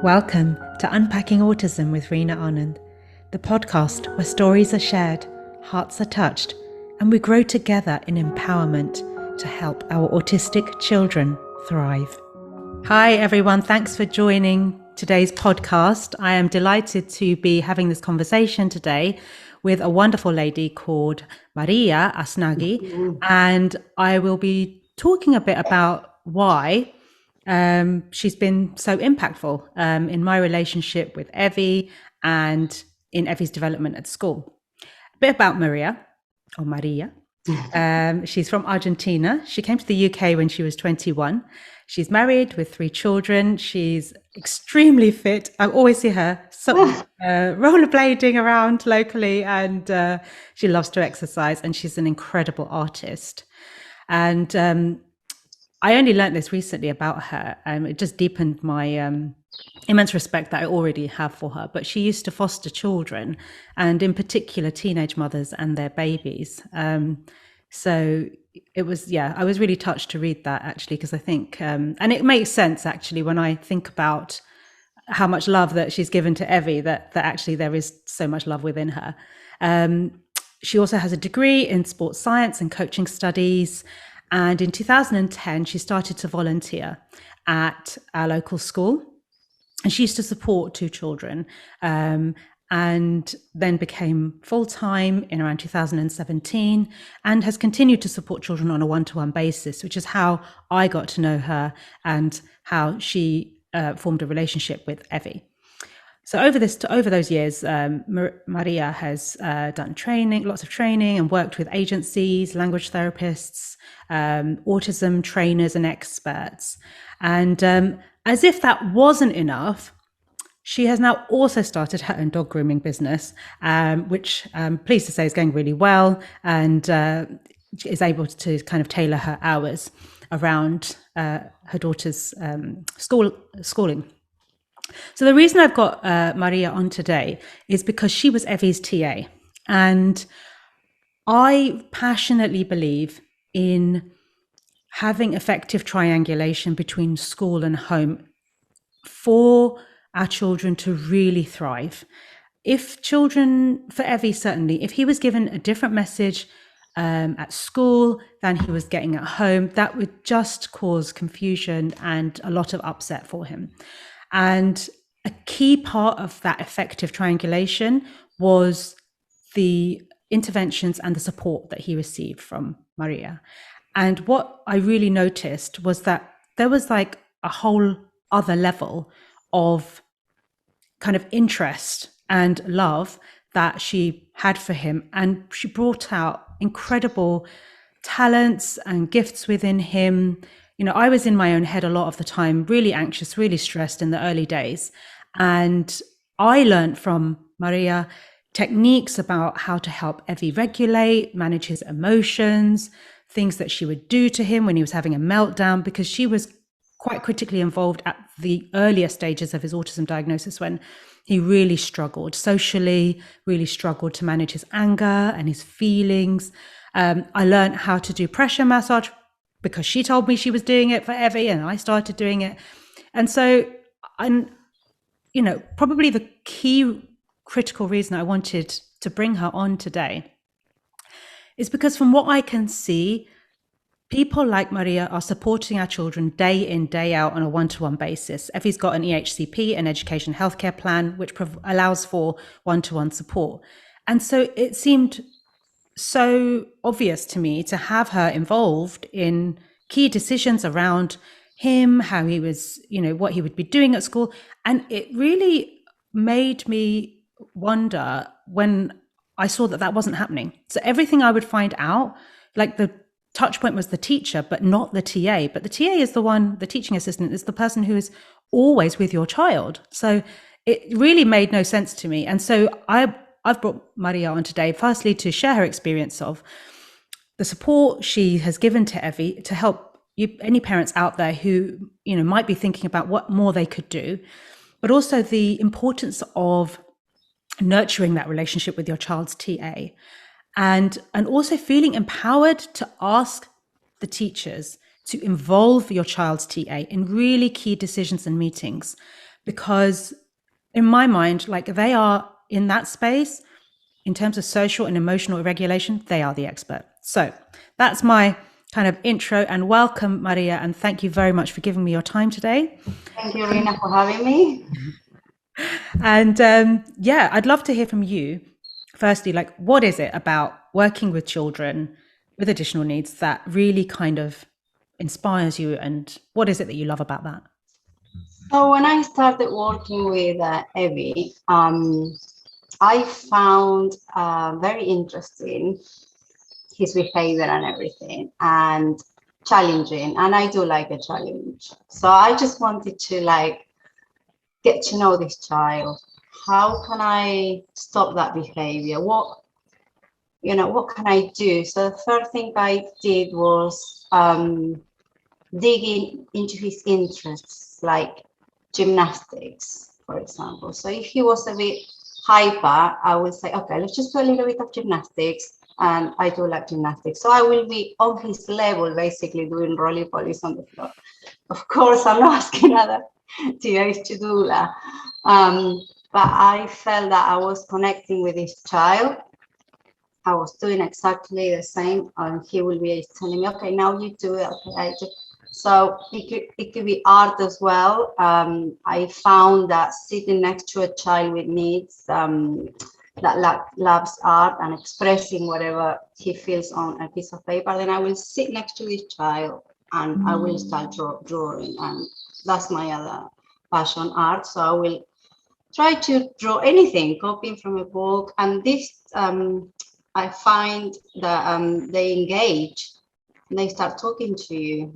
Welcome to Unpacking Autism with Reena Anand, the podcast where stories are shared, hearts are touched, and we grow together in empowerment to help our autistic children thrive. Hi everyone, thanks for joining today's podcast. I am delighted to be having this conversation today with a wonderful lady called Maria Asnaghi, and I will be talking a bit about why she's been so impactful in my relationship with Evie and in Evie's development at school. A bit about Maria. She's from Argentina. She came to the UK when she was 21. She's married with 3 children. She's extremely fit. I always see her rollerblading around locally, and she loves to exercise, and she's an incredible artist. And I only learned this recently about her. It just deepened my immense respect that I already have for her. But she used to foster children, and in particular teenage mothers and their babies. So it was, I was really touched to read that, actually, because I think, and it makes sense actually when I think about how much love that she's given to Evie, that actually there is so much love within her. She also has a degree in sports science and coaching studies. And in 2010, she started to volunteer at our local school. And she used to support 2 children, and then became full-time in around 2017, and has continued to support children on a one-to-one basis, which is how I got to know her and how she formed a relationship with Evie. So over those years, Maria has done training, lots of training, and worked with agencies, language therapists, autism trainers and experts. And as if that wasn't enough, she has now also started her own dog grooming business, which I'm pleased to say is going really well, and is able to kind of tailor her hours around her daughter's schooling. So the reason I've got Maria on today is because she was Evie's TA. And I passionately believe in having effective triangulation between school and home for our children to really thrive. If children, for Evie certainly, if he was given a different message at school than he was getting at home, that would just cause confusion and a lot of upset for him. And a key part of that effective triangulation was the interventions and the support that he received from Maria. And what I really noticed was that there was like a whole other level of kind of interest and love that she had for him. And she brought out incredible talents and gifts within him. You know, I was in my own head a lot of the time, really anxious, really stressed in the early days. And I learned from Maria techniques about how to help Evie regulate, manage his emotions, things that she would do to him when he was having a meltdown, because she was quite critically involved at the earlier stages of his autism diagnosis when he really struggled socially, really struggled to manage his anger and his feelings. I learned how to do pressure massage because she told me she was doing it for Evie, and I started doing it. And so probably the key critical reason I wanted to bring her on today is because from what I can see, people like Maria are supporting our children day in, day out on a one-to-one basis. Evie's got an EHCP, an education healthcare plan, which allows for one-to-one support. And so it seemed so obvious to me to have her involved in key decisions around him, how he was, what he would be doing at school. And it really made me wonder when I saw that wasn't happening. So everything I would find out, like the touch point was the teacher, but not the TA. But the TA is the teaching assistant is the person who is always with your child. So it really made no sense to me. And so I've brought Maria on today, firstly, to share her experience of the support she has given to Evie to help any parents out there who, might be thinking about what more they could do, but also the importance of nurturing that relationship with your child's TA, and also feeling empowered to ask the teachers to involve your child's TA in really key decisions and meetings, because in my mind, like they are in that space in terms of social and emotional regulation, they are the expert. So that's my kind of intro, and welcome, Maria, and thank you very much for giving me your time today. Thank you, Reena, for having me. And yeah, I'd love to hear from you. Firstly, like, what is it about working with children with additional needs that really kind of inspires you, and what is it that you love about that? So when I started working with Evie, I found very interesting his behavior and everything, and challenging. And I do like a challenge. So I just wanted to like get to know this child. How can I stop that behavior? What can I do? So the first thing I did was digging into his interests, like gymnastics, for example. So if he was a bit hyper, I would say, okay, let's just do a little bit of gymnastics. And I do like gymnastics. So I will be on his level, basically doing roly-polies on the floor. Of course, I'm not asking other TAs to do that. But I felt that I was connecting with this child. I was doing exactly the same, and he will be telling me, okay, now you do it. Okay, I do. So it could be art as well. I found that sitting next to a child with needs that loves art and expressing whatever he feels on a piece of paper, then I will sit next to this child and I will start drawing. And that's my other passion, art. So I will try to draw anything, copying from a book. And this, I find that they engage. They start talking to you,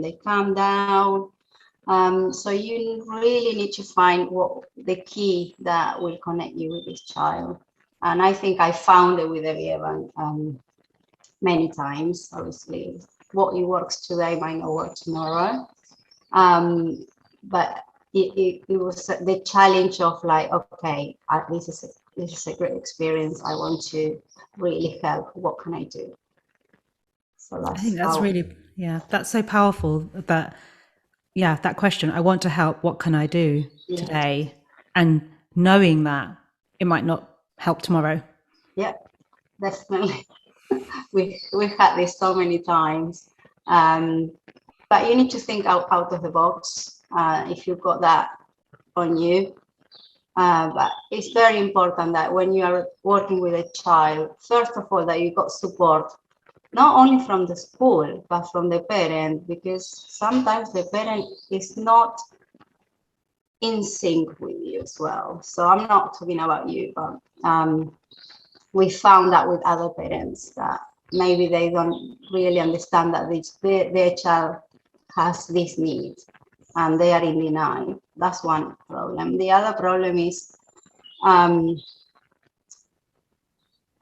they calm down. So you really need to find what the key that will connect you with this child. And I think I found it with Evan many times. Obviously, what works today might not work tomorrow. But it was the challenge of like, okay, this is a great experience. I want to really help. What can I do? So I think that's that's how. really, yeah, that's so powerful that, yeah, that question, I want to help, what can I do Yeah, today? And knowing that it might not help tomorrow. yeah, definitely. We've had this so many times, but you need to think out of the box if you've got that on you. But it's very important that when you are working with a child, first of all, that you got support, not only from the school, but from the parent, because sometimes the parent is not in sync with you as well. So I'm not talking about you, but we found that with other parents that maybe they don't really understand that their child has this need and they are in denial. That's one problem. The other problem is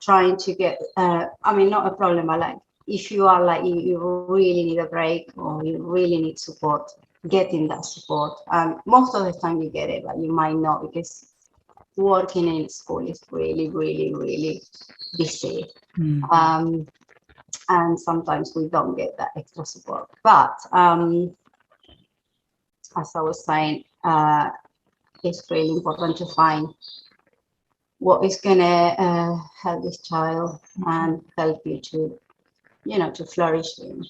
trying to get, not a problem, but like if you are like, you really need a break or you really need support, getting that support. And most of the time you get it, but you might not, because working in school is really, really, really busy. And sometimes we don't get that extra support. But as I was saying, it's really important to find what is going to help this child and help you to, to flourish in.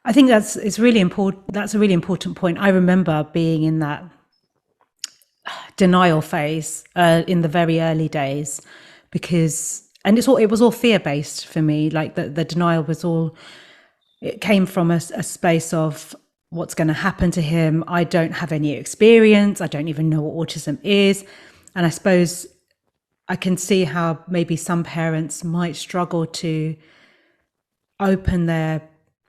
I think it's really important. That's a really important point. I remember being in that denial phase in the very early days, because, and it was all fear based for me. Like the denial was all, it came from a space of what's going to happen to him. I don't have any experience. I don't even know what autism is. And I suppose I can see how maybe some parents might struggle to open their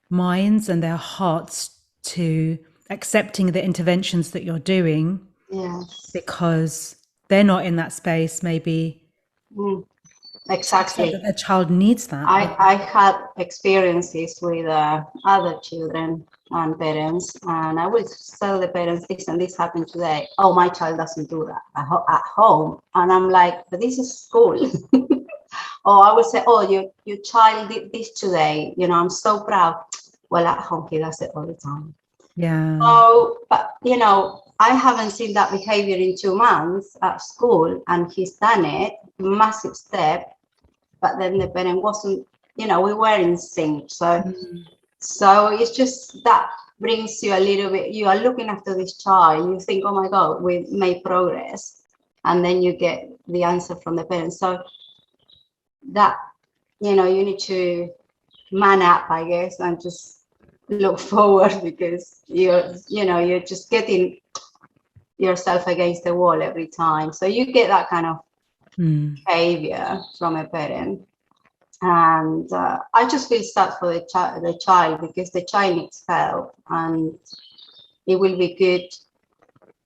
minds and their hearts to accepting the interventions that you're doing. Yes. Because they're not in that space, maybe. Exactly. That their child needs that. I had experiences with other children and parents, and I would tell the parents this and this happened today. Oh, my child doesn't do that at home. And I'm like, but this is school. Or I would say, oh, your child did this today. I'm so proud. Well, at home, he does it all the time. Yeah. So, but, I haven't seen that behavior in 2 months at school, and he's done it, massive step. But then the parent wasn't, we were in sync. So it's just that brings you a little bit, you are looking after this child, you think, oh my God, we made progress. And then you get the answer from the parents. So that, you need to man up, I guess, and just look forward, because you're just getting yourself against the wall every time. So you get that kind of behavior from a parent. And I just feel sad for the child, because the child needs help, and it will be good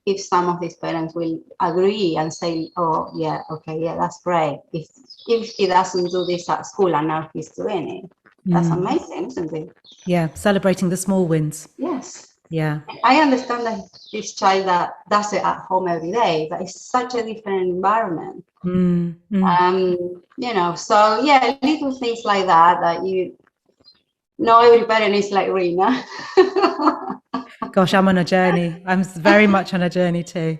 if some of these parents will agree and say, oh yeah, okay, yeah, that's great. If he doesn't do this at school and now he's doing it, that's amazing, isn't it? Yeah, celebrating the small wins. Yes. Yeah. I understand that this child that does it at home every day, but it's such a different environment. So yeah, little things like that every parent is like Reena. Gosh, I'm on a journey. I'm very much on a journey too.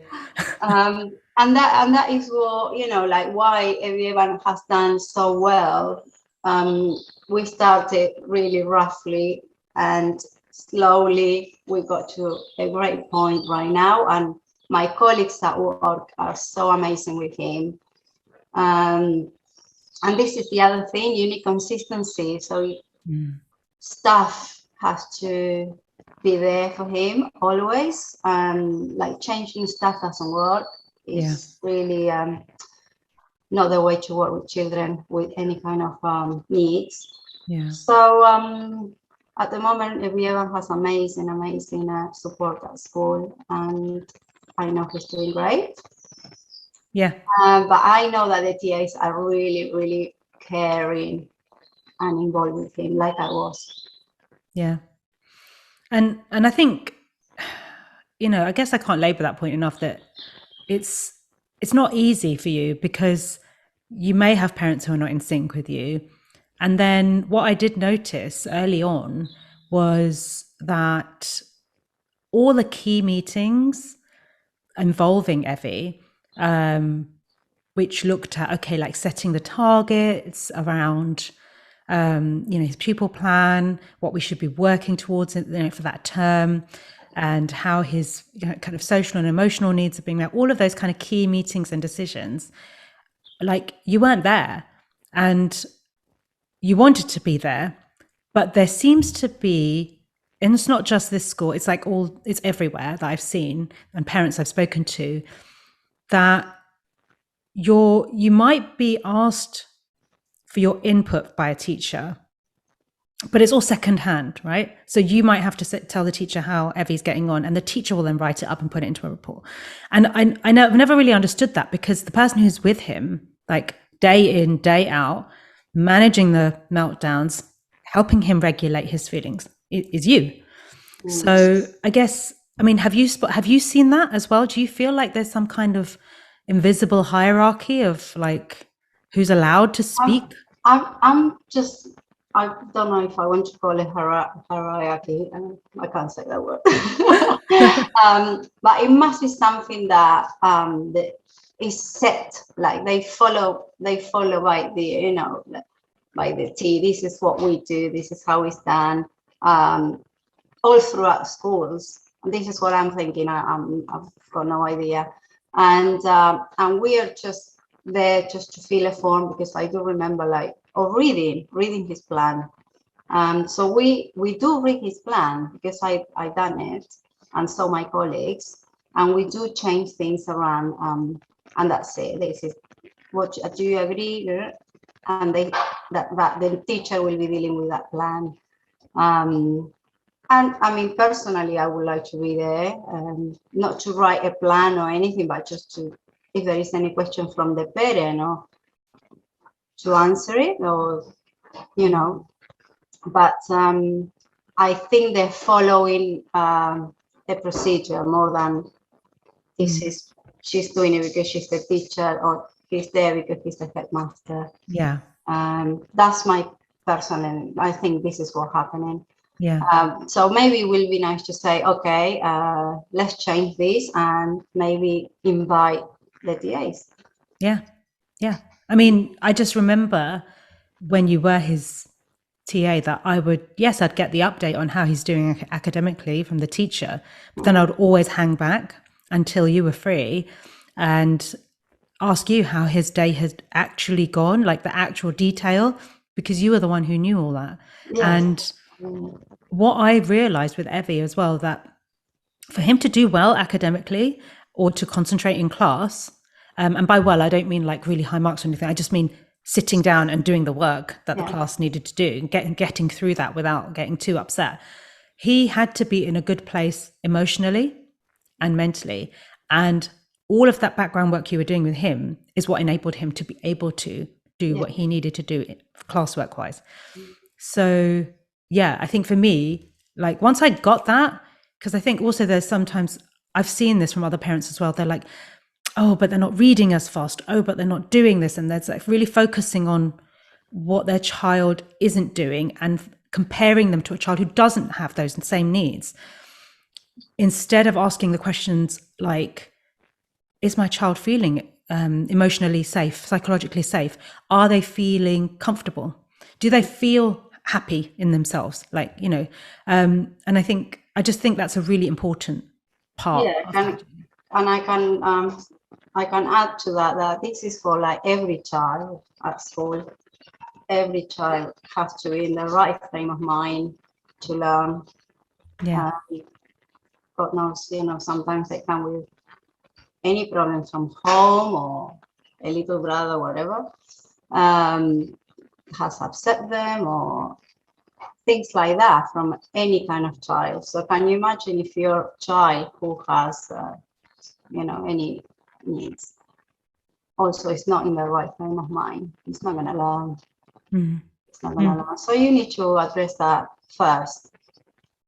And that is what, like why everyone has done so well. We started really roughly, and slowly we got to a great point right now. And my colleagues at work are so amazing with him. And this is the other thing, you need consistency. So staff has to be there for him always. Like changing stuff doesn't work. It's really not the way to work with children with any kind of needs. Yeah. So at the moment, everyone has amazing support at school, and I know he's doing great. Yeah. But I know that the TAs are really, really caring and involved with him, like I was. Yeah. And I think, I guess I can't labor that point enough, that it's not easy for you, because you may have parents who are not in sync with you. And then what I did notice early on was that all the key meetings involving Evie, which looked at, like setting the targets around, his pupil plan, what we should be working towards for that term, and how his kind of social and emotional needs are being met, all of those kind of key meetings and decisions, like you weren't there, and you wanted to be there, but there seems to be, and it's not just this school, it's like it's everywhere that I've seen and parents I've spoken to, that you might be asked for your input by a teacher, but it's all secondhand, right? So you might have to tell the teacher how Evie's getting on, and the teacher will then write it up and put it into a report. And I know I've never really understood that, because the person who's with him, like day in, day out, managing the meltdowns, helping him regulate his feelings, is you. So I guess, have you seen that as well? Do you feel like there's some kind of invisible hierarchy of like who's allowed to speak? I don't know if I want to call it hierarchy. I can't say that word. But it must be something that is set. Like they follow by the by the T. This is what we do. This is how it's done. All throughout schools. And this is what I'm thinking. I've got no idea. And we are just there just to fill a form, because I do remember reading his plan. So we do read his plan, because I done it, and so my colleagues, and we do change things around, and that's it. This is what do you agree? And that the teacher will be dealing with that plan. And personally, I would like to be there, not to write a plan or anything, but just to, if there is any question from the parent, or to answer it, or but I think they're following a procedure more than she's doing it because she's the teacher, or he's there because he's the headmaster. Yeah. That's my personal, I think this is what's happening. Yeah. So maybe it will be nice to say, okay, let's change this and maybe invite the TAs. Yeah. Yeah. I mean, I just remember when you were his TA that I would, yes, I'd get the update on how he's doing academically from the teacher, but then I would always hang back until you were free and ask you how his day had actually gone, like the actual detail, because you were the one who knew all that. Yes. And what I realized with Evie as well, that for him to do well academically or to concentrate in class, and by well, I don't mean like really high marks or anything. I just mean sitting down and doing the work that the class needed to do and getting through that without getting too upset. He had to be in a good place emotionally and mentally. And all of that background work you were doing with him is what enabled him to be able to do what he needed to do classwork wise. So, yeah, I think for me, like once I got that, because I think also there's sometimes I've seen this from other parents as well. They're like, oh, but they're not reading as fast. Oh, but they're not doing this. And there's like really focusing on what their child isn't doing and comparing them to a child who doesn't have those same needs, instead of asking the questions like, is my child feeling emotionally safe, psychologically safe? Are they feeling comfortable? Do they feel happy in themselves? Like, you know, and I just think that's a really important part. Yeah, and I can add to that that this is for like every child at school. Every child has to be in the right frame of mind to learn. Yeah. God knows, you know, sometimes they come with any problems from home or a little brother, whatever, has upset them or things like that from any kind of child. So can you imagine if your child who has, you know, any needs also is not in the right frame of mind, it's not going to learn. It's not going to learn. So you need to address that first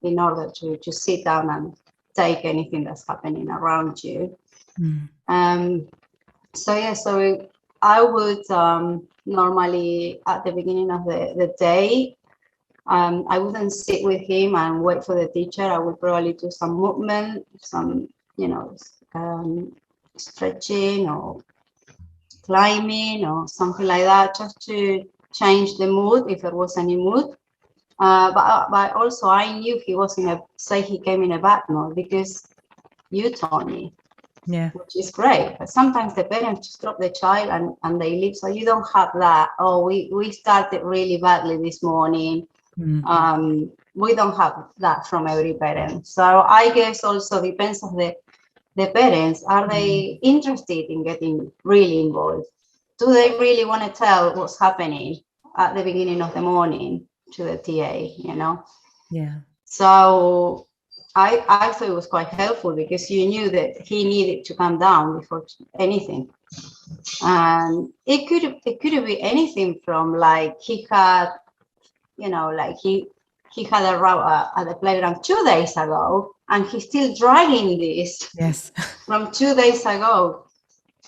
in order to sit down and take anything that's happening around you. So I would normally at the beginning of the day, I wouldn't sit with him and wait for the teacher. I would probably do some movement, some, you know, stretching or climbing or something like that, just to change the mood if there was any mood. But also I knew he was he came in a bad mood because you told me. Yeah. Which is great. But sometimes the parents just drop the child and they leave. So you don't have that. Oh, we started really badly this morning. We don't have that from every parent. So I guess also depends on the parents. Are they interested in getting really involved? Do they really want to tell what's happening at the beginning of the morning to the TA, you know? Yeah. So I thought it was quite helpful because you knew that he needed to calm down before anything. And it could be anything from like he had, you know, like he had a row at the playground 2 days ago and he's still dragging this from 2 days ago.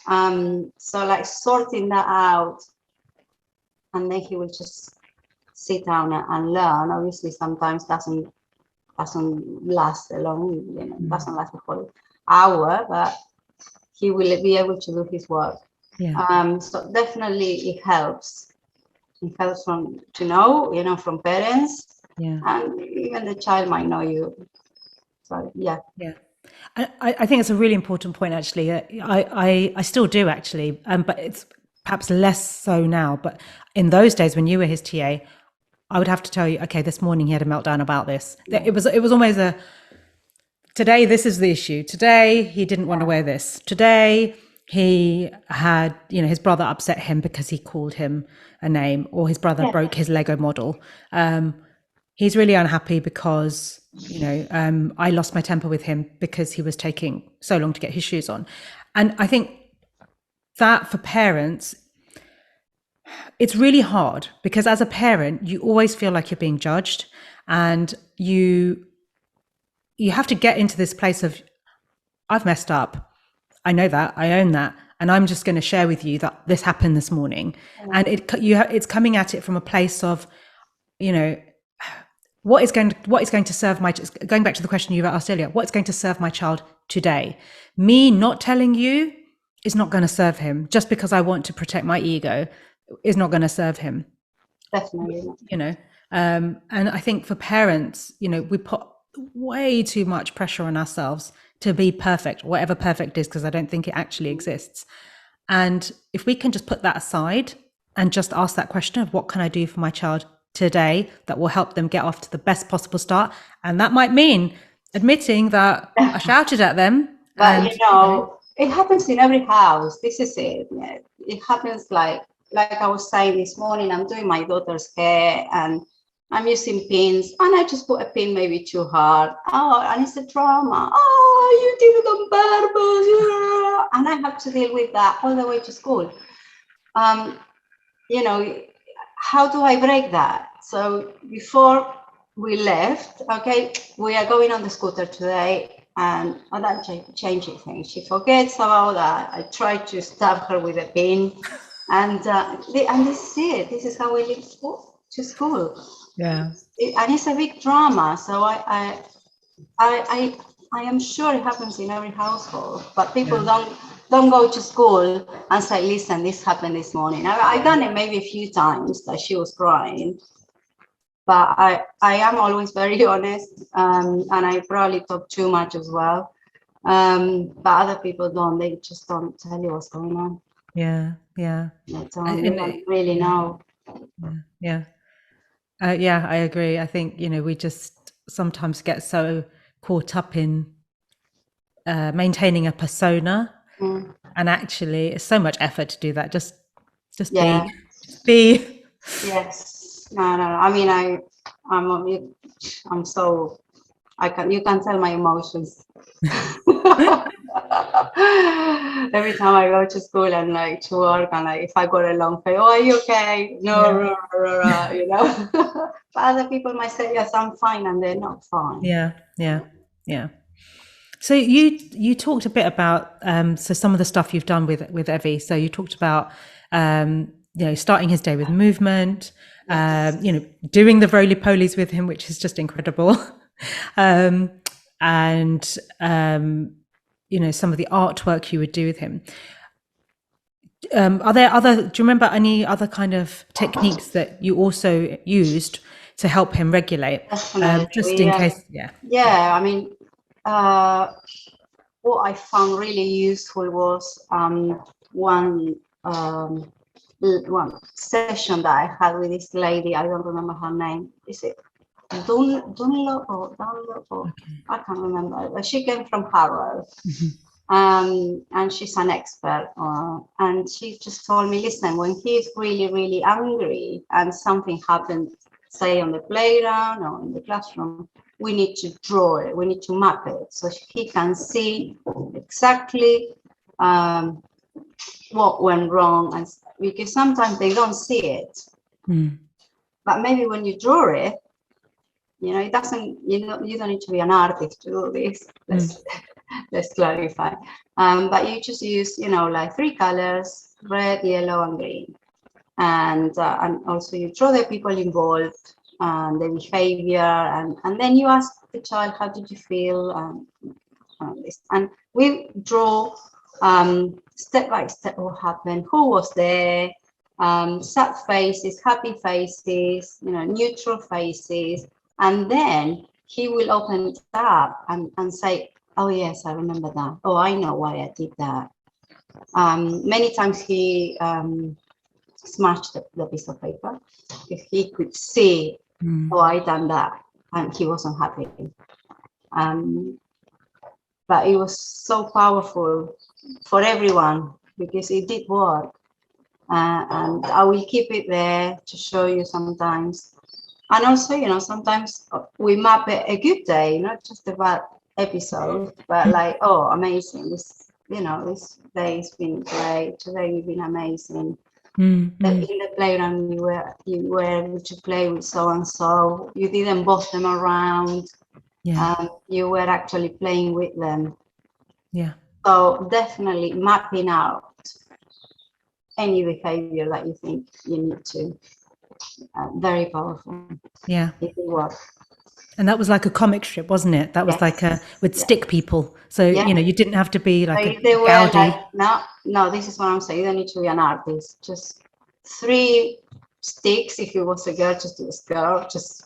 So like sorting that out, and then he will just sit down and learn. Obviously sometimes doesn't last a long, you know, doesn't last a whole hour, but he will be able to do his work. So definitely it helps. It helps to know, you know, from parents, and even the child might know you. So yeah. I think it's a really important point, actually. I still do, actually, but it's perhaps less so now. But in those days when you were his TA, I would have to tell you, okay, this morning he had a meltdown about this. It was almost today this is the issue. Today he didn't want to wear this. Today he had, you know, his brother upset him because he called him a name, or his brother broke his Lego model. He's really unhappy because, you know, I lost my temper with him because he was taking so long to get his shoes on. And I think that for parents, it's really hard because as a parent, you always feel like you're being judged, and you have to get into this place of, I've messed up. I know that, I own that. And I'm just going to share with you that this happened this morning. And it's coming at it from a place of, you know, what is going to serve my, going back to the question you asked earlier, what's going to serve my child today? Me not telling you is not going to serve him. Just because I want to protect my ego is not going to serve him. Definitely. You know, and I think for parents, you know, we put way too much pressure on ourselves to be perfect, whatever perfect is, because I don't think it actually exists. And if we can just put that aside and just ask that question of what can I do for my child today that will help them get off to the best possible start. And that might mean admitting that I shouted at them. But And you know, it happens in every house. This is it. Yeah. It happens like I was saying this morning, I'm doing my daughter's hair and I'm using pins and I just put a pin maybe too hard. Oh, and it's a drama. Oh, you did it on purpose. And I have to deal with that all the way to school. You know, how do I break that? So before we left, okay, we are going on the scooter today, and I don't change anything. She forgets about that. I try to stab her with a pin, and this is it. This is how we leave to school. yeah, And it's a big drama. So I am sure it happens in every household, but people don't go to school and say, listen, this happened this morning. I've done it maybe a few times that she was crying, but I am always very honest, and I probably talk too much as well. But other people don't. They just don't tell you what's going on. yeah. They don't really know. Yeah. Yeah, I agree. I think, you know, we just sometimes get so caught up in maintaining a persona, and actually it's so much effort to do that. Just be. Yes. No. I mean, I'm so, you can tell my emotions. Every time I go to school and like to work, and like if I got a long face, oh, are you okay? No, you know. But other people might say, yes, I'm fine, and they're not fine. Yeah. So you talked a bit about so some of the stuff you've done with Evie. So you talked about you know, starting his day with movement, you know, doing the roly polies with him, which is just incredible, and you know, some of the artwork you would do with him. Are there other? Do you remember any other kind of techniques that you also used to help him regulate? Just in case, Yeah. I mean, what I found really useful was one session that I had with this lady. I don't remember her name. Is it Dunlop or Dunlop? Or I can't remember. But she came from Harrow. And she's an expert, and she just told me, listen, when he's really, really angry and something happened, say on the playground or in the classroom, we need to draw it, we need to map it so he can see exactly what went wrong, and because sometimes they don't see it. But maybe when you draw it, you know, it doesn't, you don't need to be an artist to do this. Let's clarify. But you just use, you know, like 3 colors, red, yellow, and green. And also you draw the people involved and the behavior, and then you ask the child, how did you feel? And we draw step by step what happened, who was there, sad faces, happy faces, you know, neutral faces. And then he will open it up and say, oh, yes, I remember that. Oh, I know why I did that. Many times he smashed the piece of paper. If he could see, oh, I done that, and he wasn't happy. But it was so powerful for everyone because it did work. And I will keep it there to show you sometimes. And also, you know, sometimes we map a good day, not just a bad episode, but like, oh, amazing. This, you know, this day's been great. Today you've been amazing. In the playground, you were able to play with so and so. You didn't boss them around. You were actually playing with them. So definitely mapping out any behavior that you think you need to. Very powerful. It will work. And that was like a comic strip, wasn't it? That was like a with stick people. So, Yeah. you didn't have to be like So a if they were Gaudi. like, no, this is what I'm saying. You don't need to be an artist. Just 3 sticks. If it was a girl, just do a girl. Just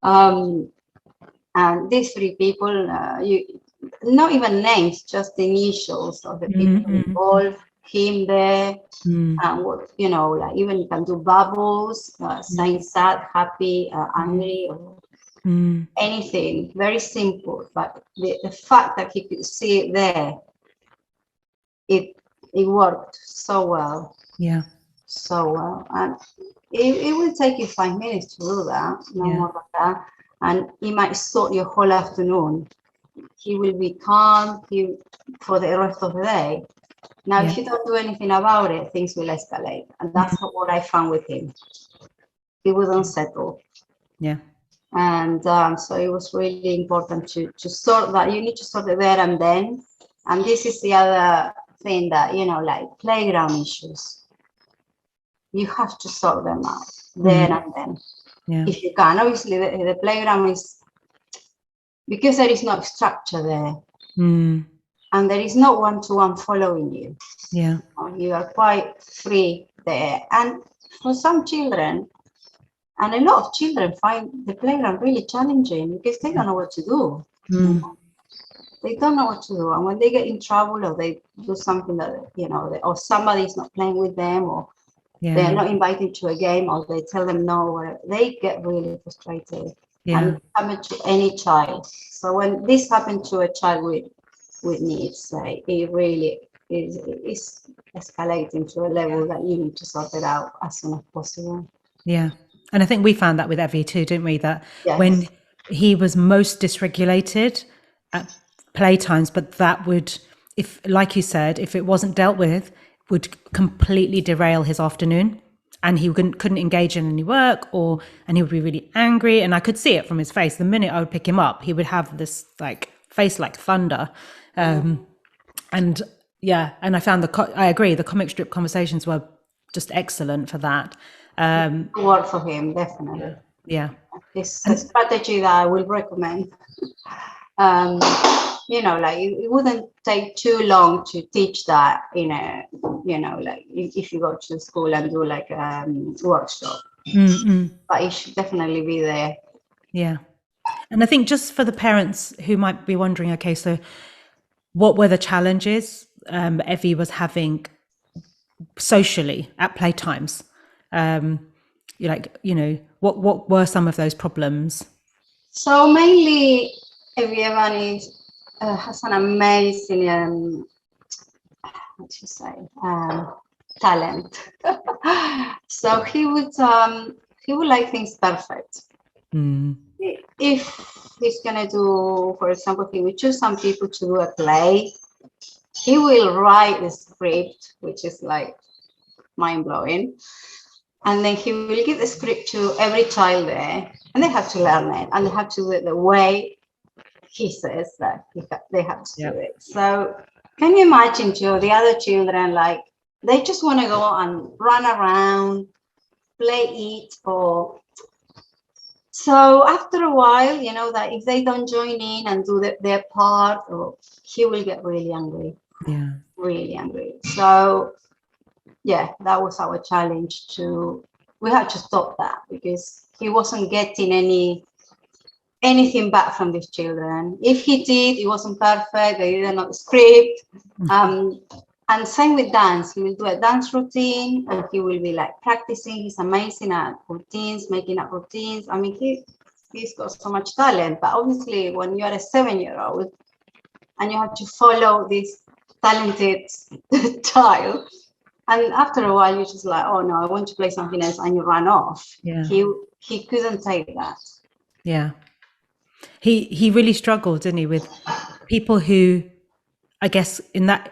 and these 3 people, you not even names, just the initials of the people involved. Him there, and what like even you can do bubbles, saying sad, happy, angry, or anything. Very simple, but the fact that he could see it there, it worked so well. Yeah. So well, and it will take you 5 minutes to do that, no more than that, and it might sort your whole afternoon. He will be calm for the rest of the day. Now, if you don't do anything about it, things will escalate, and that's what I found with him. He wouldn't settle. Yeah. And so it was really important to sort that. You need to sort it there and then. And this is the other thing that, like playground issues. You have to sort them out there and then. Yeah. If you can. Obviously, the playground is, because there is no structure there. And there is no one-to-one following you. Yeah. You are quite free there. And for some children, and a lot of children find the playground really challenging because they don't know what to do. They don't know what to do. And when they get in trouble or they do something that, or somebody's not playing with them, or they're not invited to a game, or they tell them no, or they get really frustrated. And it happens to any child. So when this happened to a child with needs, it really is escalating to a level that you need to sort it out as soon as possible. Yeah. And I think we found that with Evie too, didn't we? That when he was most dysregulated at playtimes, but that would, if, like you said, if it wasn't dealt with, would completely derail his afternoon, and he couldn't engage in any work, and he would be really angry. And I could see it from his face. The minute I would pick him up, he would have this like face like thunder. And I found I agree, the comic strip conversations were just excellent for that. Work for him, definitely. Yeah. It's a strategy that I will recommend. Like it wouldn't take too long to teach that like if you go to school and do like a workshop. But it should definitely be there. Yeah. And I think just for the parents who might be wondering, okay, so what were the challenges Evie was having socially at playtimes? What were some of those problems? So mainly, Evie has an amazing, talent. So he would like things perfect. If he's gonna do, for example, he would choose some people to do a play. He will write the script, which is like mind-blowing. And then he will give the script to every child there, and they have to learn it, and they have to do it the way he says that they have to do it. So can you imagine, Joe, the other children, like, they just want to go and run around, play it, or... So after a while, that if they don't join in and do their part, he will get really angry. Yeah. Really angry. So yeah, that was our challenge. We had to stop that because he wasn't getting anything back from these children. If he did, it wasn't perfect. They didn't know the script. And same with dance. He will do a dance routine and he will be like practicing. He's amazing at routines, making up routines. I mean, he's got so much talent. But obviously, when you're a 7-year-old and you have to follow this talented child, and after a while, you're just like, oh no, I want to play something else, and you run off. Yeah. He couldn't take that. Yeah. He really struggled, didn't he, with people who, I guess,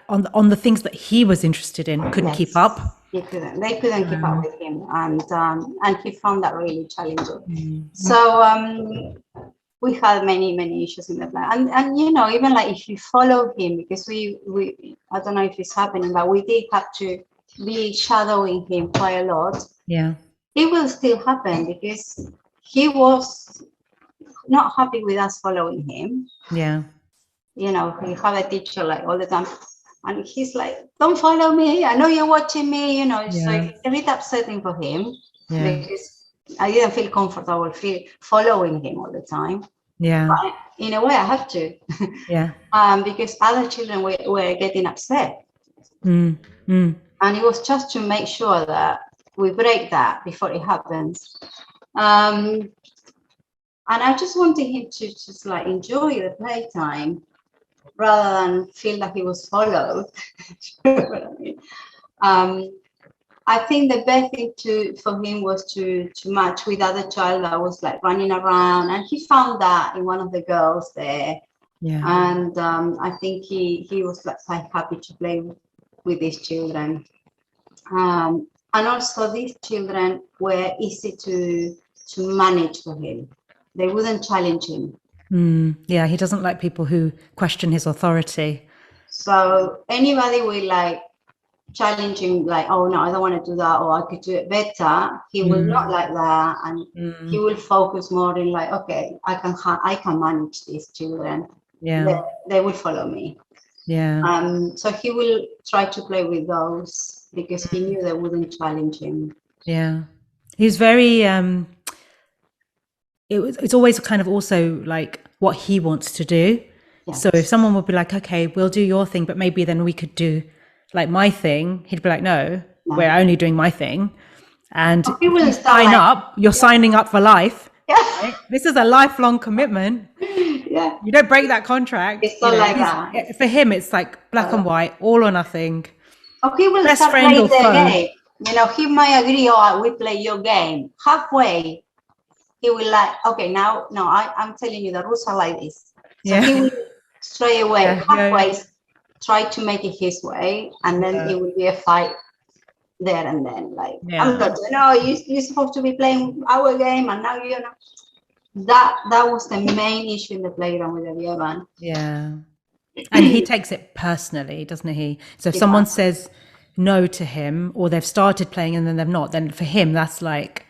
on the things that he was interested in, couldn't keep up. They couldn't keep up with him, and he found that really challenging. So we had many issues in the plan, and even like if you follow him, because we I don't know if it's happening, but we did have to be shadowing him quite a lot. Yeah. It will still happen because he was not happy with us following him. Yeah. You know, you have a teacher like all the time, and he's like, "Don't follow me. I know you're watching me." You know, so Yeah. it's a bit upsetting for him Yeah. because I didn't feel comfortable following him all the time. Yeah. But in a way, I have to, Yeah. because other children were getting upset. Mm. Mm. And it was just to make sure that we break that before it happens. And I just wanted him to just like enjoy the playtime rather than feel like he was followed. I think the best thing for him was to match with other child that was like running around, and he found that in one of the girls there. Yeah. And I think he was like quite happy to play with these children. And also these children were easy to manage for him. They wouldn't challenge him. Yeah, he doesn't like people who question his authority. So anybody will like challenge him, like, oh no, I don't want to do that, or I could do it better. He will not like that, and he will focus more in like, okay, I can manage these children. Yeah. They will follow me. Yeah. So he will try to play with those because he knew they wouldn't challenge him. Yeah. He's very it's always kind of also like what he wants to do. Yes. So if someone would be like, okay, we'll do your thing, but maybe then we could do like my thing, he'd be like, no. We're only doing my thing. And if you sign up, you're signing up for life. Yeah. Right? This is a lifelong commitment. Yeah. You don't break that contract. It's not like that. For him, it's like black and white, all or nothing. Oh, he will Best start friend playing or the foe. game. You know, he might agree, oh, we play your game. Halfway, he will like, okay, now, no, I'm telling you the rules are like this. So he will straight away, halfway, try to make it his way, and then it will be a fight there and then. Like, I'm not, no, you're supposed to be playing our game, and now you're not. That was the main issue in the playground with the Evan. Yeah. And he takes it personally, doesn't he? So if someone says no to him, or they've started playing and then they've not, then for him that's like,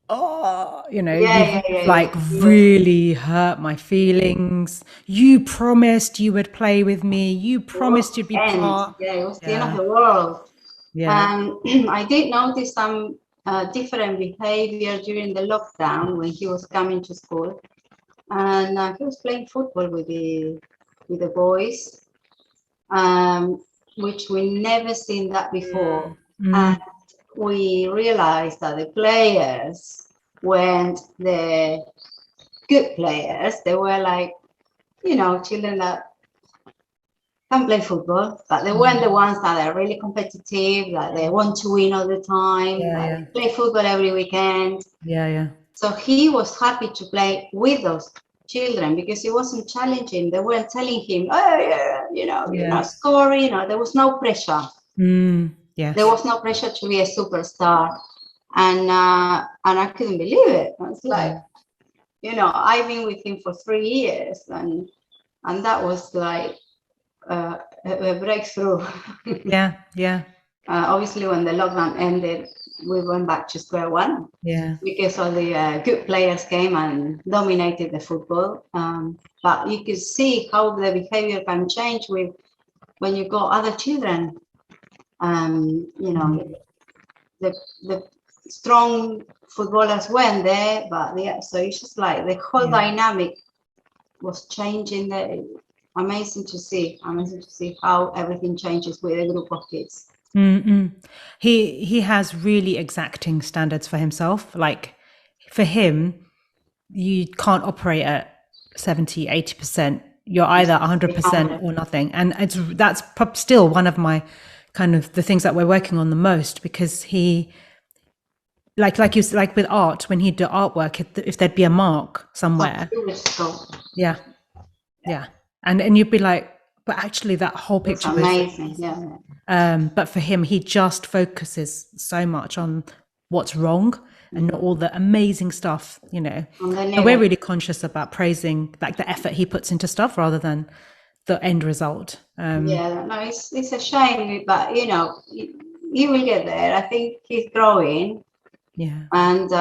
oh, you know, you've really hurt my feelings. You promised you would play with me. You promised you'd be part. Yeah, it was the end of the world. Yeah. I did notice some different behavior during the lockdown when he was coming to school, and he was playing football with the boys, which we never seen that before. And we realized that the players weren't the good players. They were like, you know, children that can play football, but they weren't the ones that are really competitive, that they want to win all the time, that they play football every weekend. Yeah. So he was happy to play with those children because he wasn't challenging. They weren't telling him, oh, yeah, you know, you're not scoring, or there was no pressure. Yes. There was no pressure to be a superstar. And I couldn't believe it. I was like, you know, I've been with him for 3 years, and that was like a breakthrough. Yeah. Obviously, when the lockdown ended, we went back to square one. Yeah. Because all the good players came and dominated the football. But you could see how the behavior can change when you got other children. You know, the strong footballers went there, but so it's just like the whole dynamic was changing. Amazing to see how everything changes with a group of kids. He has really exacting standards for himself. Like for him, you can't operate at 70, 80%. You're either 100% or nothing. And that's still one of my kind of the things that we're working on the most, because he, like with art, when he'd do artwork, if there'd be a mark somewhere. Yeah. And you'd be like, but actually that whole picture was amazing. But for him, he just focuses so much on what's wrong and not all the amazing stuff, you know. And we're really conscious about praising like the effort he puts into stuff rather than the end result. It's a shame, but you know, he will get there. I think he's growing. And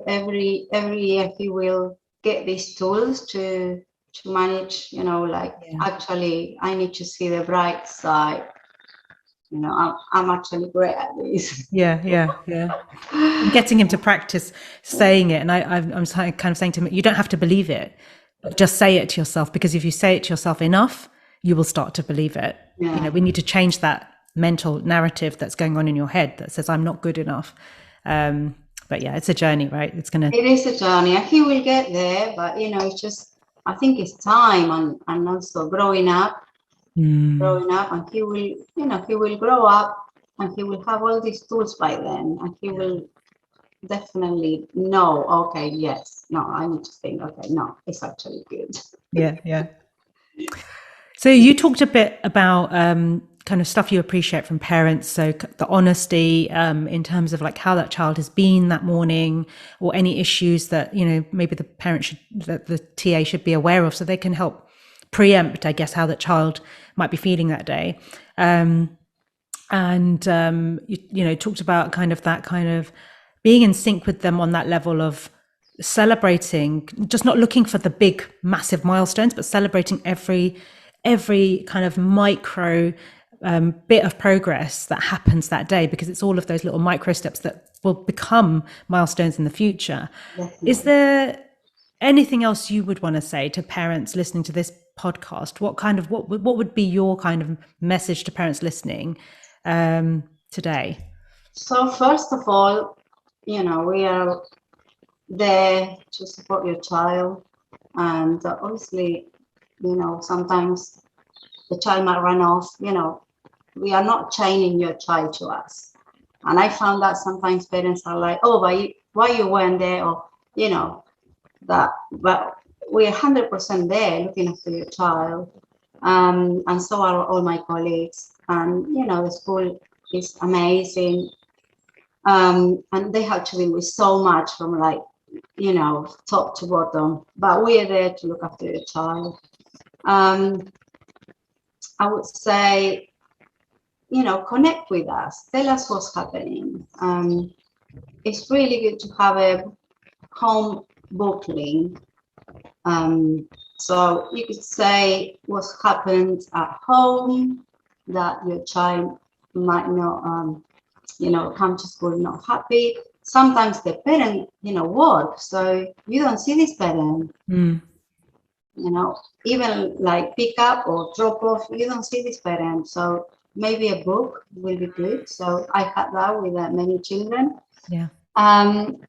every year he will get these tools to manage, like Yeah. actually I need to see the bright side. I'm actually great at this. Yeah. And getting him to practice saying it. And I'm kind of saying to him, you don't have to believe it, but just say it to yourself, because if you say it to yourself enough, you will start to believe it. Yeah. We need to change that mental narrative that's going on in your head that says, I'm not good enough. But yeah, it's a journey, right? It is a journey, and he will get there, but it's just, I think it's time, and also growing up, and he will grow up, and he will have all these tools by then, and he will definitely know, okay, yes, no, I need to think, okay, no, it's actually good. Yeah. So you talked a bit about kind of stuff you appreciate from parents. So the honesty in terms of like how that child has been that morning, or any issues that, maybe that the TA should be aware of, so they can help preempt, I guess, how that child might be feeling that day. You talked about kind of being in sync with them on that level of celebrating, just not looking for the big massive milestones, but celebrating every kind of micro bit of progress that happens that day, because it's all of those little micro steps that will become milestones in the future. Definitely. Is there anything else you would want to say to parents listening to this podcast? What would be your kind of message to parents listening today? So first of all, we are there to support your child, and obviously, sometimes the child might run off. We are not chaining your child to us, and I found that sometimes parents are like, oh, why you weren't there, or that, but we're 100% there looking after your child, and so are all my colleagues, and the school is amazing, and they have to deal with so much from like top to bottom, but we are there to look after your child. I would say, connect with us, tell us what's happening. It's really good to have a home book link. So you could say what's happened at home, that your child might not, come to school not happy. Sometimes the parent, works, so you don't see this parent. Even like pick up or drop off, you don't see this parent. So maybe a book will be good. So I had that with many children. Yeah. And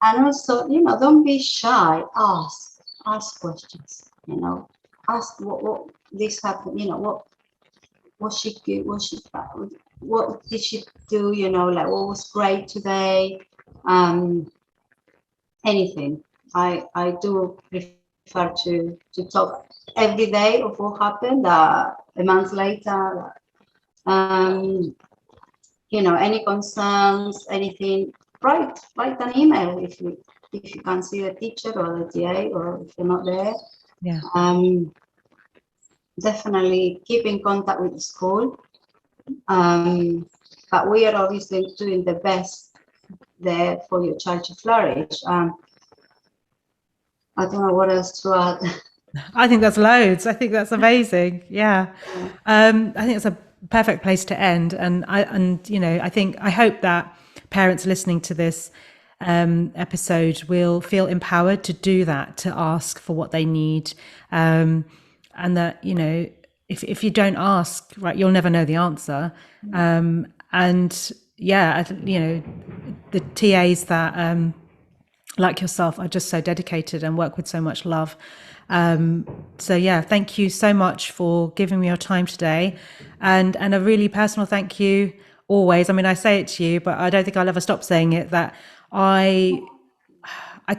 also, don't be shy. Ask questions. Ask what this happened. What she did. What did she do? Like what was great today. Anything. I do prefer to talk every day of what happened. A month later. Any concerns, anything, write an email if you can see the teacher or the TA, or if you're not there. Yeah. Definitely keep in contact with the school. But we are obviously doing the best there for your child to flourish. I don't know what else to add. I think that's loads. I think that's amazing. Yeah. I think it's a perfect place to end. And I hope that parents listening to this episode will feel empowered to do that, to ask for what they need. And that, if you don't ask, right, you'll never know the answer. And yeah, the TAs that, like yourself, are just so dedicated and work with so much love. So yeah, thank you so much for giving me your time today, and a really personal thank you always. I mean, I say it to you, but I don't think I'll ever stop saying it, that I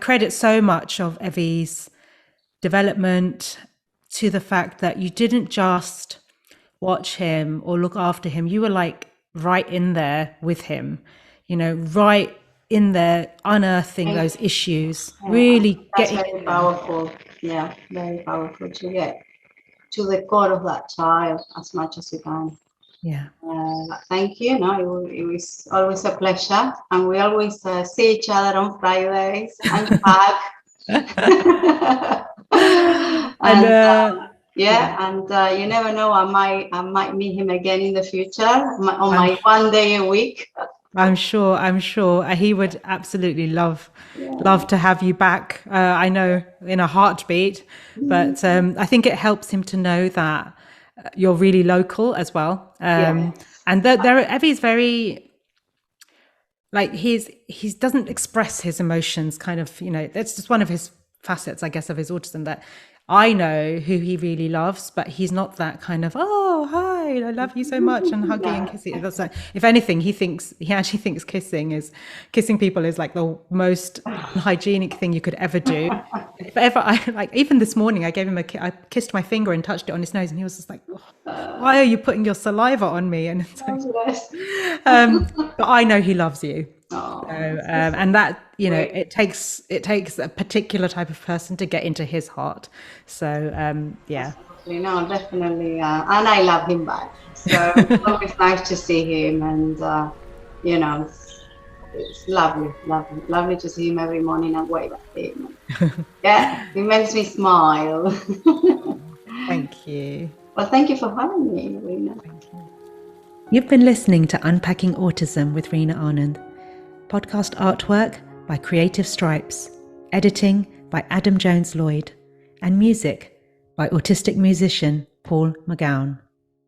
credit so much of Evie's development to the fact that you didn't just watch him or look after him. You were like right in there with him, right in there, unearthing those issues, really That's getting very powerful. Yeah, very powerful to get to the core of that child as much as you can. Yeah. Thank you. It was always a pleasure, and we always see each other on Fridays. Unpack. And And yeah, you never know. I might meet him again in the future on I'm my 1 day a week. I'm sure he would absolutely love Yeah. to have you back. I know in a heartbeat, but I think it helps him to know that you're really local as well. Yes. And that Evie's very like he doesn't express his emotions. Kind of, that's just one of his facets, I guess, of his autism. That I know who he really loves, but he's not that kind of, oh, hi, I love you so much, and hugging and No. kissing. That's like, if anything, he actually thinks kissing people is like the most unhygienic thing you could ever do. If ever, I like, even this morning, I gave him I kissed my finger and touched it on his nose, and he was just like, oh, why are you putting your saliva on me? And it's like, God bless. but I know he loves you. So, Oh, and that, great. it takes a particular type of person to get into his heart. So, yeah. Absolutely. No, definitely. And I love him back. So it's always nice to see him. And, it's lovely, lovely, lovely to see him every morning and wave at him. Yeah, it makes me smile. Thank you. Well, thank you for having me, Reena. Thank you. You've been listening to Unpacking Autism with Reena Anand. Podcast artwork by Creative Stripes. Editing by Adam Jones Lloyd. And music by autistic musician Paul McGowan.